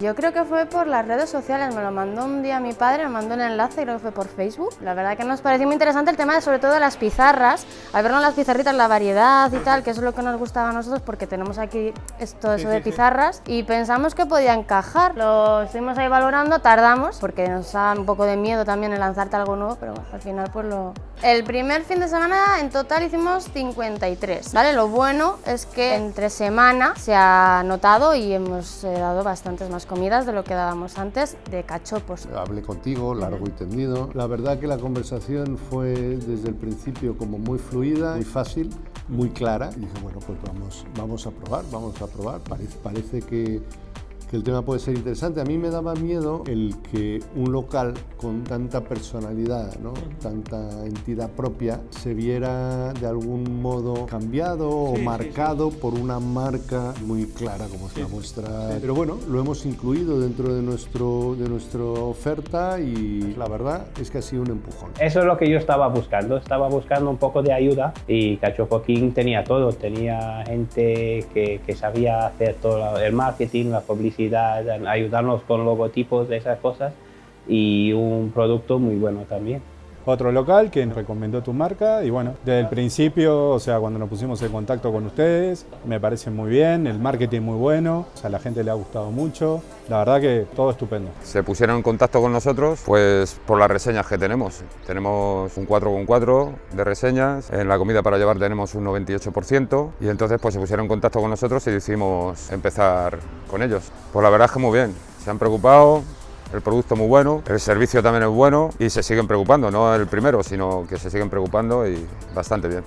Yo creo que fue por las redes sociales, me lo mandó un día mi padre, me mandó un enlace, creo que fue por Facebook. La verdad que nos pareció muy interesante el tema de, sobre todo, de las pizarras, al vernos las pizarritas, la variedad y tal, que eso es lo que nos gustaba a nosotros porque tenemos aquí todo eso de pizarras y pensamos que podía encajar. Lo estuvimos ahí valorando, tardamos porque nos da un poco de miedo también el lanzarte algo nuevo, pero bueno, al final pues lo... El primer fin de semana en total hicimos 53, ¿vale? Lo bueno es que entre semana se ha notado y hemos dado bastantes más comidas de lo que dábamos antes de cachopos. Hablé contigo, largo y tendido. La verdad que la conversación fue desde el principio como muy fluida, muy fácil, muy clara. Y dije, bueno, pues vamos a probar. Parece que el tema puede ser interesante. A mí me daba miedo el que un local con tanta personalidad, ¿no? Tanta entidad propia, se viera de algún modo cambiado o marcado por una marca muy clara como es la vuestra. Pero bueno, lo hemos incluido dentro de nuestra oferta y la verdad es que ha sido un empujón. Eso es lo que yo estaba buscando un poco de ayuda y Cachopo King tenía todo, tenía gente que sabía hacer todo el marketing, la publicidad, ayudarnos con logotipos de esas cosas y un producto muy bueno también. Otro local que nos recomendó tu marca y bueno, desde el principio, o sea, cuando nos pusimos en contacto con ustedes, me parece muy bien, el marketing muy bueno, o sea, a la gente le ha gustado mucho, la verdad que todo estupendo. Se pusieron en contacto con nosotros pues por las reseñas que tenemos. Tenemos un 4,4 de reseñas, en la comida para llevar tenemos un 98% y entonces pues se pusieron en contacto con nosotros y decidimos empezar con ellos. Pues la verdad es que muy bien, se han preocupado. El producto muy bueno, el servicio también es bueno y se siguen preocupando, no el primero, sino que se siguen preocupando y bastante bien.